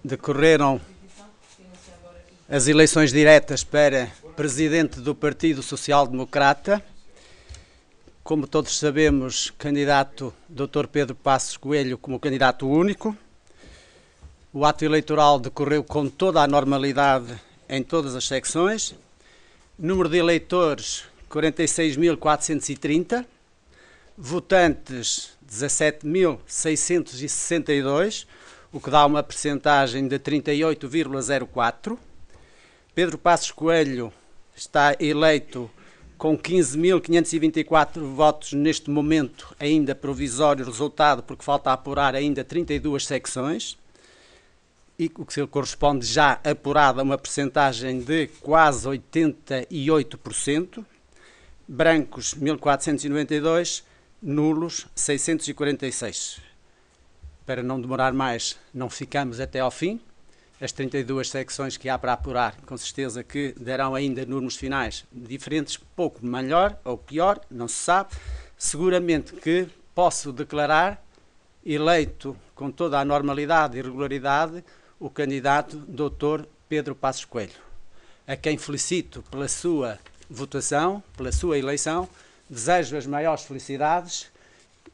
decorreram as eleições diretas para presidente do Partido Social Democrata. Como todos sabemos, candidato Dr. Pedro Passos Coelho como candidato único. O ato eleitoral decorreu com toda a normalidade em todas as secções. Número de eleitores, 46.430. Votantes, 17.662, o que dá uma percentagem de 38,04%. Pedro Passos Coelho está eleito com 15.524 votos neste momento, ainda provisório resultado, porque falta apurar ainda 32 secções, e o que corresponde já apurada a uma percentagem de quase 88%. Brancos, 1.492, nulos, 646. Para não demorar mais, não ficamos até ao fim. As 32 secções que há para apurar, com certeza que darão ainda números finais diferentes, pouco melhor ou pior, não se sabe. Seguramente que posso declarar eleito com toda a normalidade e regularidade o candidato Dr. Pedro Passos Coelho, a quem felicito pela sua votação, pela sua eleição, desejo as maiores felicidades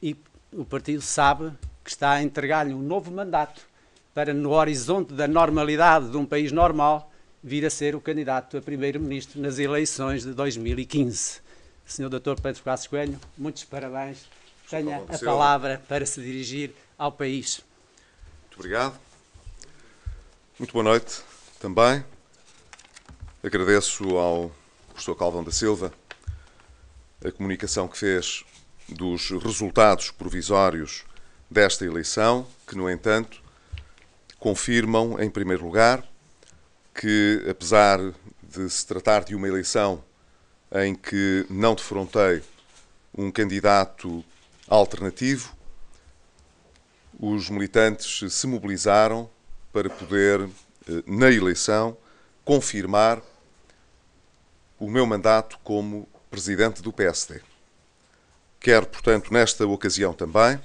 e o partido sabe que está a entregar-lhe um novo mandato para, no horizonte da normalidade de um país normal, vir a ser o candidato a primeiro-ministro nas eleições de 2015. Sr. Dr. Pedro Passos Coelho, muitos parabéns. Tenha a palavra para se dirigir ao país. Muito obrigado. Muito boa noite também. Agradeço ao professor Calvão da Silva a comunicação que fez dos resultados provisórios desta eleição, que, no entanto, confirmam, em primeiro lugar, que, apesar de se tratar de uma eleição em que não defrontei um candidato alternativo, os militantes se mobilizaram para poder, na eleição, confirmar o meu mandato como presidente do PSD. Quero, portanto, nesta ocasião também,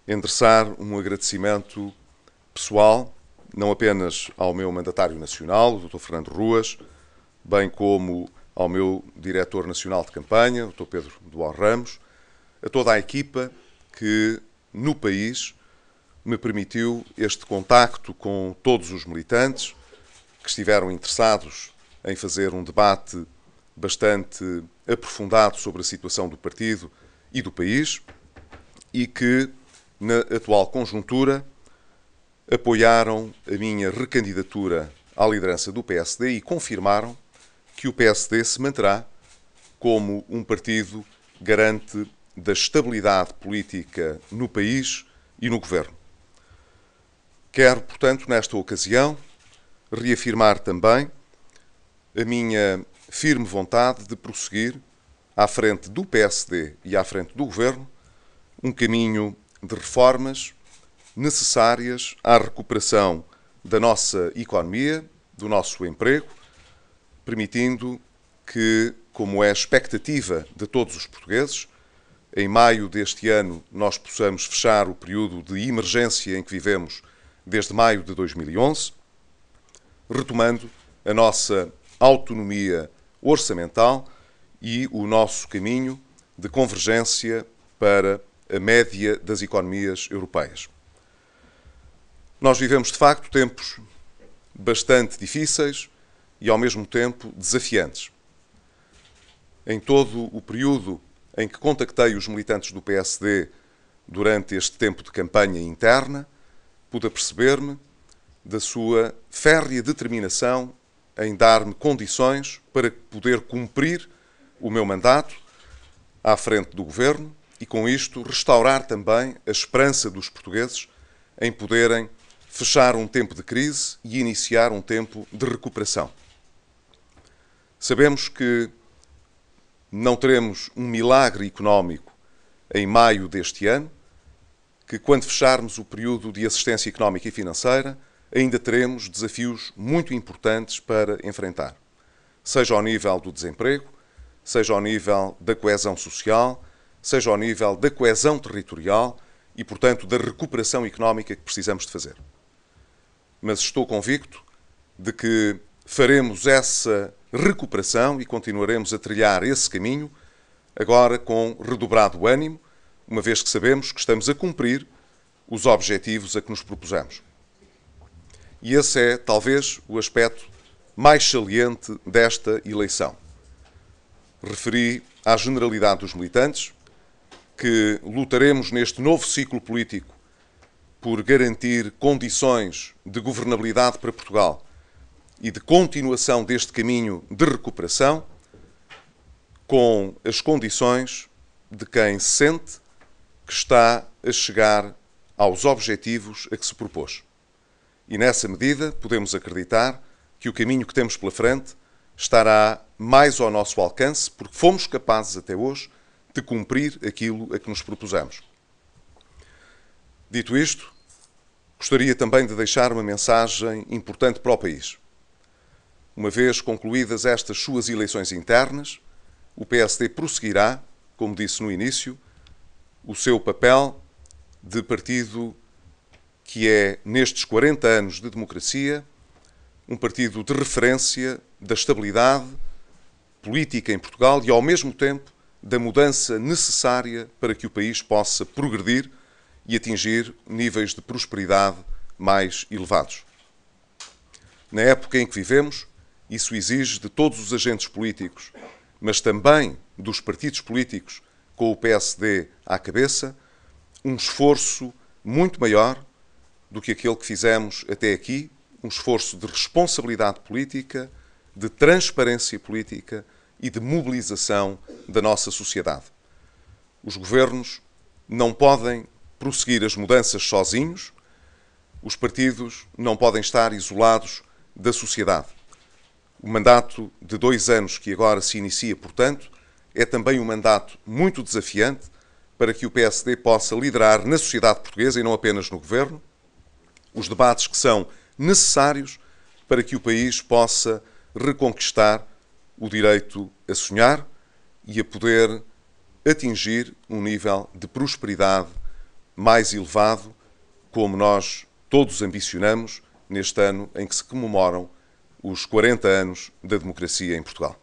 endereçar um agradecimento pessoal, não apenas ao meu mandatário nacional, o Dr. Fernando Ruas, bem como ao meu diretor nacional de campanha, o Dr. Pedro Duarte Ramos, a toda a equipa que, no país, me permitiu este contacto com todos os militantes que estiveram interessados em fazer um debate bastante aprofundado sobre a situação do partido e do país e que, na atual conjuntura, apoiaram a minha recandidatura à liderança do PSD e confirmaram que o PSD se manterá como um partido garante da estabilidade política no país e no governo. Quero, portanto, nesta ocasião, reafirmar também a minha firme vontade de prosseguir à frente do PSD e à frente do governo um caminho de reformas necessárias à recuperação da nossa economia, do nosso emprego, permitindo que, como é a expectativa de todos os portugueses, em maio deste ano nós possamos fechar o período de emergência em que vivemos desde maio de 2011, retomando a nossa autonomia orçamental e o nosso caminho de convergência para a média das economias europeias. Nós vivemos, de facto, tempos bastante difíceis e, ao mesmo tempo, desafiantes. Em todo o período em que contactei os militantes do PSD durante este tempo de campanha interna, pude aperceber-me da sua férrea determinação em dar-me condições para poder cumprir o meu mandato à frente do governo e, com isto, restaurar também a esperança dos portugueses em poderem fechar um tempo de crise e iniciar um tempo de recuperação. Sabemos que não teremos um milagre económico em maio deste ano, que quando fecharmos o período de assistência económica e financeira, ainda teremos desafios muito importantes para enfrentar, seja ao nível do desemprego, seja ao nível da coesão social, seja ao nível da coesão territorial e, portanto, da recuperação económica que precisamos de fazer. mas estou convicto de que faremos essa recuperação e continuaremos a trilhar esse caminho, agora com redobrado ânimo, uma vez que sabemos que estamos a cumprir os objetivos a que nos propusemos. E esse é, talvez, o aspecto mais saliente desta eleição. Referi à generalidade dos militantes que lutaremos neste novo ciclo político por garantir condições de governabilidade para Portugal e de continuação deste caminho de recuperação com as condições de quem sente que está a chegar aos objetivos a que se propôs. E nessa medida podemos acreditar que o caminho que temos pela frente estará mais ao nosso alcance, porque fomos capazes até hoje de cumprir aquilo a que nos propusemos. Dito isto, gostaria também de deixar uma mensagem importante para o país. Uma vez concluídas estas suas eleições internas, o PSD prosseguirá, como disse no início, o seu papel de partido que é, nestes 40 anos de democracia, um partido de referência da estabilidade política em Portugal e, ao mesmo tempo, da mudança necessária para que o país possa progredir e atingir níveis de prosperidade mais elevados. Na época em que vivemos, isso exige de todos os agentes políticos, mas também dos partidos políticos, com o PSD à cabeça, um esforço muito maior do que aquele que fizemos até aqui, um esforço de responsabilidade política, de transparência política e de mobilização da nossa sociedade. Os governos não podem prosseguir as mudanças sozinhos, os partidos não podem estar isolados da sociedade. O mandato de 2 anos que agora se inicia, portanto, é também um mandato muito desafiante para que o PSD possa liderar na sociedade portuguesa e não apenas no governo os debates que são necessários para que o país possa reconquistar o direito a sonhar e a poder atingir um nível de prosperidade mais elevado, como nós todos ambicionamos neste ano em que se comemoram os 40 anos da democracia em Portugal.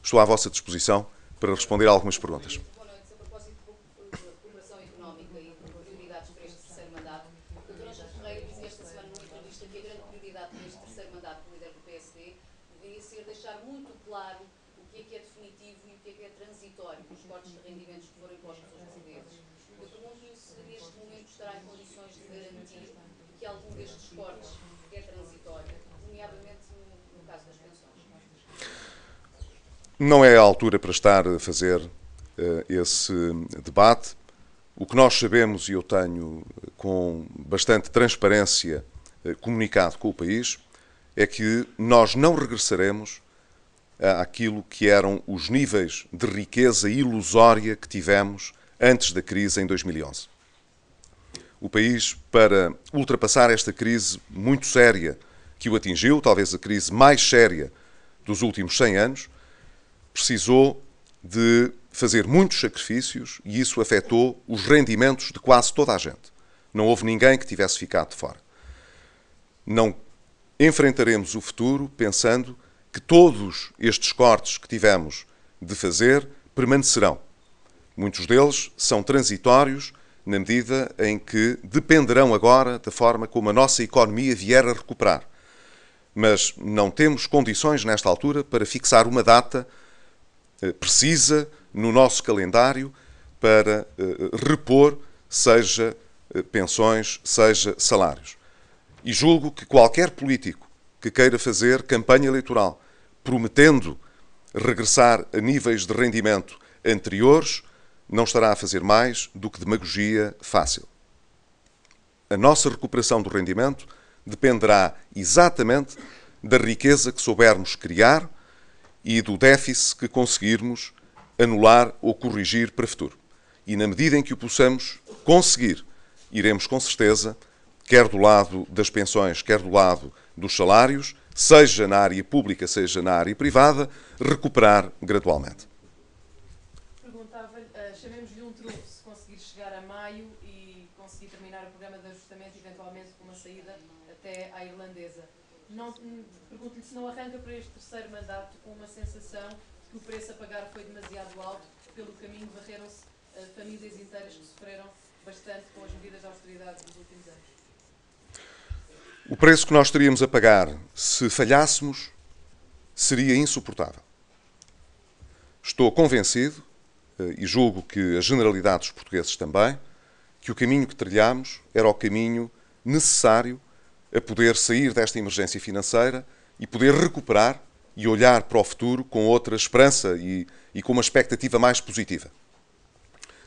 Estou à vossa disposição para responder a algumas perguntas. Boa noite. A propósito de cooperação económica e de prioridades para este terceiro mandato, o Dr. Ângelo Ferreira dizia esta semana numa entrevista que a grande prioridade para este terceiro mandato do líder do PSD deveria ser deixar muito claro o que é definitivo e o que é transitório nos cortes de rendimentos que foram impostos aos portugueses. Eu pergunto-lhe se neste momento estará em condições de garantir que algum destes cortes é transitório, nomeadamente no caso das pensões. Não é a altura para estar a fazer esse debate. O que nós sabemos, e eu tenho com bastante transparência comunicado com o país, é que nós não regressaremos àquilo que eram os níveis de riqueza ilusória que tivemos antes da crise em 2011. O país, para ultrapassar esta crise muito séria que o atingiu, talvez a crise mais séria dos últimos 100 anos, precisou de fazer muitos sacrifícios e isso afetou os rendimentos de quase toda a gente. Não houve ninguém que tivesse ficado de fora. Não enfrentaremos o futuro pensando que todos estes cortes que tivemos de fazer permanecerão. Muitos deles são transitórios na medida em que dependerão agora da forma como a nossa economia vier a recuperar. Mas não temos condições nesta altura para fixar uma data precisa no nosso calendário para repor, seja pensões, seja salários. E julgo que qualquer político que queira fazer campanha eleitoral prometendo regressar a níveis de rendimento anteriores não estará a fazer mais do que demagogia fácil. A nossa recuperação do rendimento dependerá exatamente da riqueza que soubermos criar e do déficit que conseguirmos anular ou corrigir para o futuro. E na medida em que o possamos conseguir, iremos com certeza, quer do lado das pensões, quer do lado dos salários, seja na área pública, seja na área privada, recuperar gradualmente. Perguntava-lhe, chamemos-lhe um trunfo se conseguir chegar a maio e conseguir terminar o programa de ajustamento, eventualmente com uma saída até à irlandesa. Pergunto-lhe se não arranca para este terceiro mandato com uma sensação que o preço a pagar foi demasiado alto, pelo caminho varreram-se famílias inteiras que sofreram bastante com as medidas de austeridade dos últimos anos. O preço que nós teríamos a pagar se falhássemos seria insuportável. Estou convencido, e julgo que a generalidade dos portugueses também, que o caminho que trilhámos era o caminho necessário a poder sair desta emergência financeira e poder recuperar e olhar para o futuro com outra esperança e com uma expectativa mais positiva.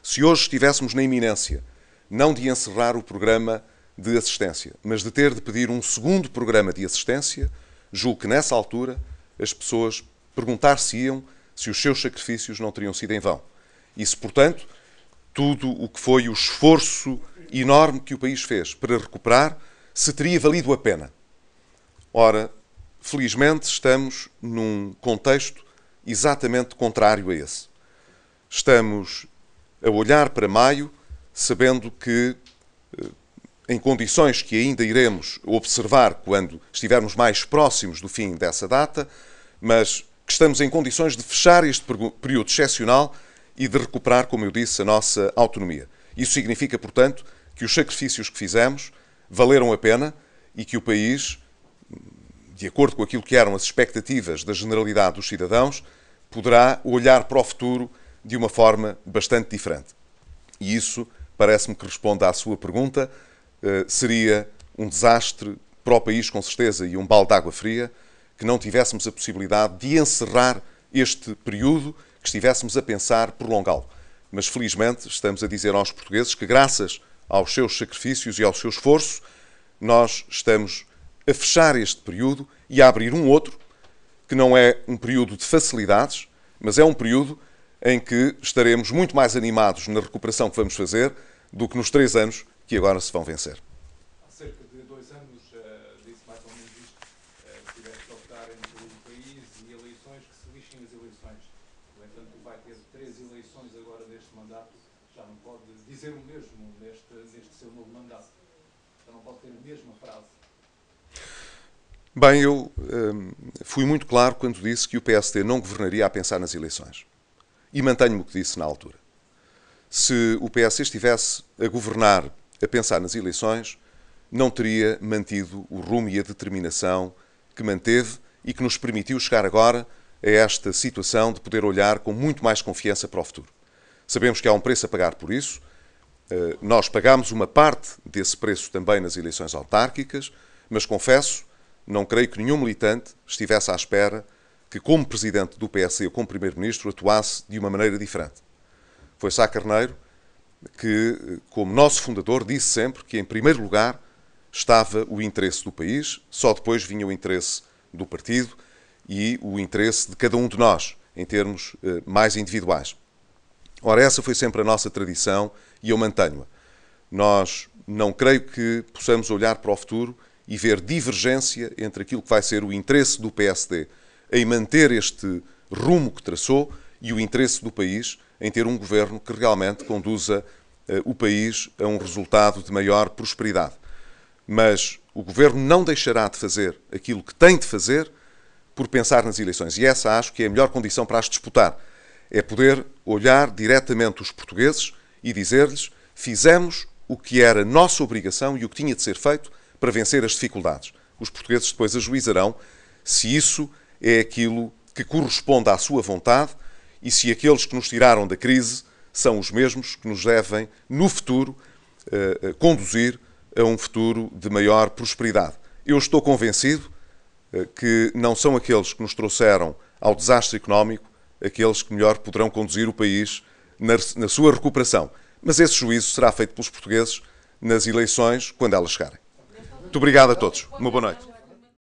Se hoje estivéssemos na iminência, não de encerrar o programa de assistência, mas de ter de pedir um segundo programa de assistência, julgo que nessa altura as pessoas perguntar-se-iam se os seus sacrifícios não teriam sido em vão. E se, portanto, tudo o que foi o esforço enorme que o país fez para recuperar, se teria valido a pena. Ora, felizmente estamos num contexto exatamente contrário a esse. Estamos a olhar para maio, sabendo que, em condições que ainda iremos observar quando estivermos mais próximos do fim dessa data, mas que estamos em condições de fechar este período excepcional e de recuperar, como eu disse, a nossa autonomia. Isso significa, portanto, que os sacrifícios que fizemos valeram a pena e que o país, de acordo com aquilo que eram as expectativas da generalidade dos cidadãos, poderá olhar para o futuro de uma forma bastante diferente. E isso parece-me que responde à sua pergunta. Seria um desastre para o país, com certeza, e um balde de água fria, que não tivéssemos a possibilidade de encerrar este período, que estivéssemos a pensar prolongá-lo. Mas, felizmente, estamos a dizer aos portugueses que, graças aos seus sacrifícios e ao seu esforço, nós estamos a fechar este período e a abrir um outro, que não é um período de facilidades, mas é um período em que estaremos muito mais animados na recuperação que vamos fazer do que nos 3 anos que agora se vão vencer. Há cerca de 2 anos, disse mais ou menos isto, tivesse de optar entre o país e eleições, que se lixem as eleições. No entanto, vai ter 3 eleições agora neste mandato, já não pode dizer o mesmo neste seu novo mandato. Já não pode ter a mesma frase. Bem, eu fui muito claro quando disse que o PSD não governaria a pensar nas eleições. E mantenho-me o que disse na altura. Se o PSD estivesse a governar a pensar nas eleições, não teria mantido o rumo e a determinação que manteve e que nos permitiu chegar agora a esta situação de poder olhar com muito mais confiança para o futuro. Sabemos que há um preço a pagar por isso. Nós pagámos uma parte desse preço também nas eleições autárquicas, mas confesso, não creio que nenhum militante estivesse à espera que, como presidente do PSD ou como primeiro-ministro, atuasse de uma maneira diferente. Foi Sá Carneiro que, como nosso fundador, disse sempre que, em primeiro lugar, estava o interesse do país, só depois vinha o interesse do partido e o interesse de cada um de nós, em termos mais individuais. Ora, essa foi sempre a nossa tradição e eu mantenho-a. Nós não creio que possamos olhar para o futuro e ver divergência entre aquilo que vai ser o interesse do PSD em manter este rumo que traçou e o interesse do país em ter um governo que realmente conduza o país a um resultado de maior prosperidade. Mas o governo não deixará de fazer aquilo que tem de fazer por pensar nas eleições. E essa acho que é a melhor condição para as disputar. É poder olhar diretamente os portugueses e dizer-lhes: fizemos o que era nossa obrigação e o que tinha de ser feito para vencer as dificuldades. Os portugueses depois ajuizarão se isso é aquilo que corresponde à sua vontade e se aqueles que nos tiraram da crise são os mesmos que nos devem, no futuro, conduzir a um futuro de maior prosperidade. Eu estou convencido que não são aqueles que nos trouxeram ao desastre económico aqueles que melhor poderão conduzir o país na sua recuperação. Mas esse juízo será feito pelos portugueses nas eleições, quando elas chegarem. Muito obrigado a todos. Uma boa noite.